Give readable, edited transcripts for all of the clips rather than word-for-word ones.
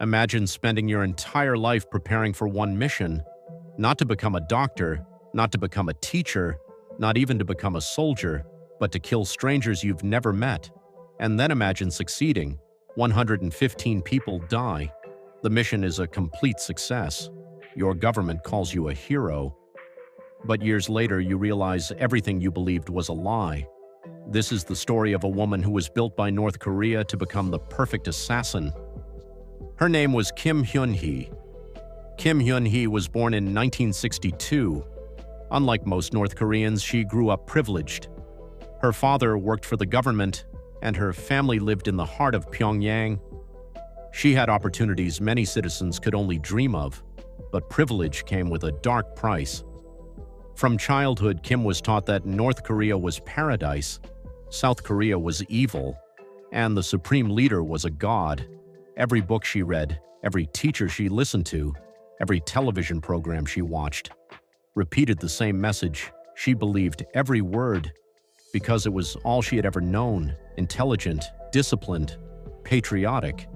Imagine spending your entire life preparing for one mission, not to become a doctor, not to become a teacher, not even to become a soldier, but to kill strangers you've never met. And then imagine succeeding. 115 people die. The mission is a complete success. Your government calls you a hero. But years later, you realize everything you believed was a lie. This is the story of a woman who was built by North Korea to become the perfect assassin. Her name was Kim Hyon-Hui. Kim Hyon-Hui was born in 1962. Unlike most North Koreans, she grew up privileged. Her father worked for the government, and her family lived in the heart of Pyongyang. She had opportunities many citizens could only dream of, but privilege came with a dark price. From childhood, Kim was taught that North Korea was paradise, South Korea was evil, and the supreme leader was a god. Every book she read, every teacher she listened to, every television program she watched, repeated the same message. She believed every word because it was all she had ever known: intelligent, disciplined, patriotic,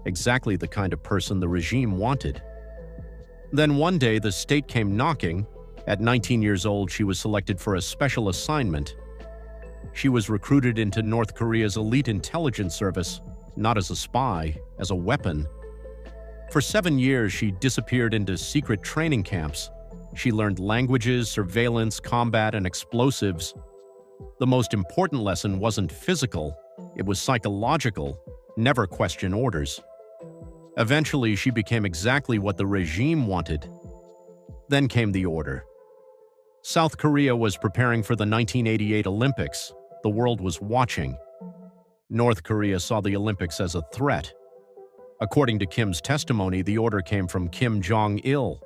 exactly the kind of person the regime wanted. Then one day the state came knocking. At 19 years old, she was selected for a special assignment. She was recruited into North Korea's elite intelligence service, not as a spy, as a weapon. For 7 years, she disappeared into secret training camps. She learned languages, surveillance, combat, and explosives. The most important lesson wasn't physical, it was psychological. Never question orders. Eventually, she became exactly what the regime wanted. Then came the order. South Korea was preparing for the 1988 Olympics. The world was watching. North Korea saw the Olympics as a threat. According to Kim's testimony, the order came from Kim Jong-il.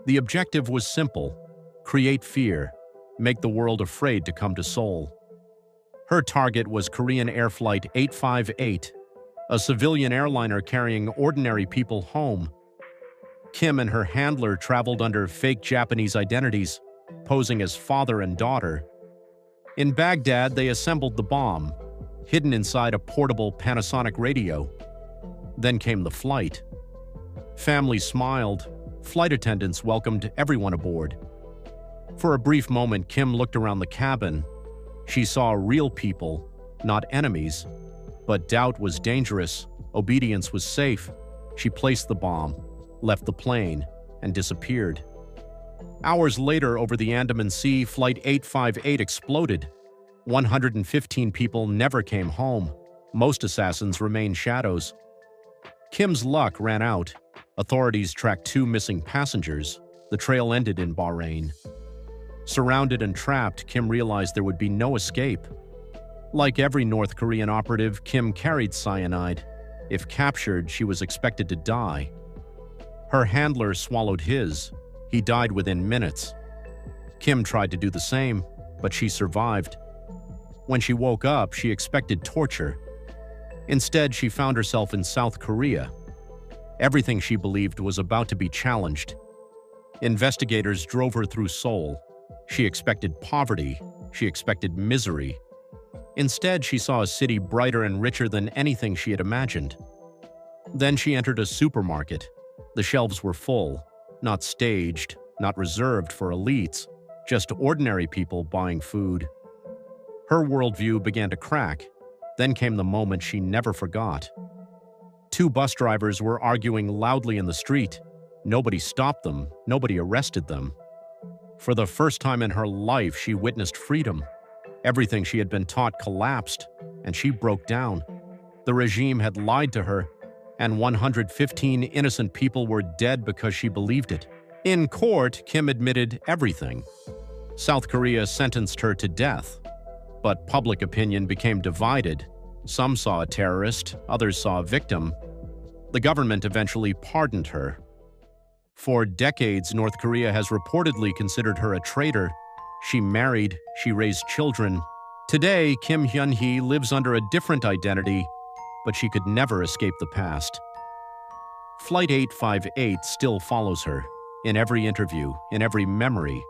The objective was simple: create fear, make the world afraid to come to Seoul. Her target was Korean Air Flight 858, a civilian airliner carrying ordinary people home. Kim and her handler traveled under fake Japanese identities, posing as father and daughter. In Baghdad, they assembled the bomb, hidden inside a portable Panasonic radio. Then came the flight. Families smiled. Flight attendants welcomed everyone aboard. For a brief moment, Kim looked around the cabin. She saw real people, not enemies. But doubt was dangerous. Obedience was safe. She placed the bomb, left the plane, and disappeared. Hours later, over the Andaman Sea, Flight 858 exploded. 115 people never came home. Most assassins remained shadows. Kim's luck ran out. Authorities tracked 2 missing passengers. The trail ended in Bahrain. Surrounded and trapped, Kim realized there would be no escape. Like every North Korean operative, Kim carried cyanide. If captured, she was expected to die. Her handler swallowed his. He died within minutes. Kim tried to do the same, but she survived. When she woke up, she expected torture. Instead, she found herself in South Korea. Everything she believed was about to be challenged. Investigators drove her through Seoul. She expected poverty. She expected misery. Instead, she saw a city brighter and richer than anything she had imagined. Then she entered a supermarket. The shelves were full, not staged, not reserved for elites, just ordinary people buying food. Her worldview began to crack. Then came the moment she never forgot. 2 bus drivers were arguing loudly in the street. Nobody stopped them. Nobody arrested them. For the first time in her life, she witnessed freedom. Everything she had been taught collapsed, and she broke down. The regime had lied to her, and 115 innocent people were dead because she believed it. In court, Kim admitted everything. South Korea sentenced her to death. But public opinion became divided. Some saw a terrorist, others saw a victim. The government eventually pardoned her. For decades, North Korea has reportedly considered her a traitor. She married, she raised children. Today, Kim Hyon-Hui lives under a different identity, but she could never escape the past. Flight 858 still follows her, in every interview, in every memory.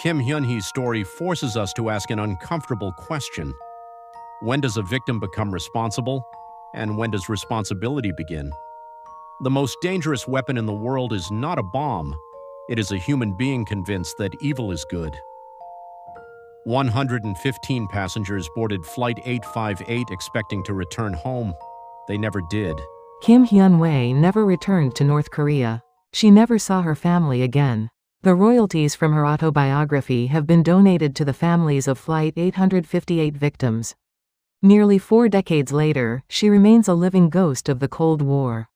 Kim Hyon-Hui's story forces us to ask an uncomfortable question. When does a victim become responsible, and when does responsibility begin? The most dangerous weapon in the world is not a bomb. It is a human being convinced that evil is good. 115 passengers boarded Flight 858 expecting to return home. They never did. Kim Hyon-Hui never returned to North Korea. She never saw her family again. The royalties from her autobiography have been donated to the families of Flight 858 victims. Nearly 4 decades later, she remains a living ghost of the Cold War.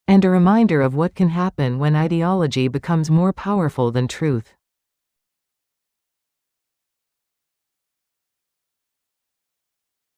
And a reminder of what can happen when ideology becomes more powerful than truth.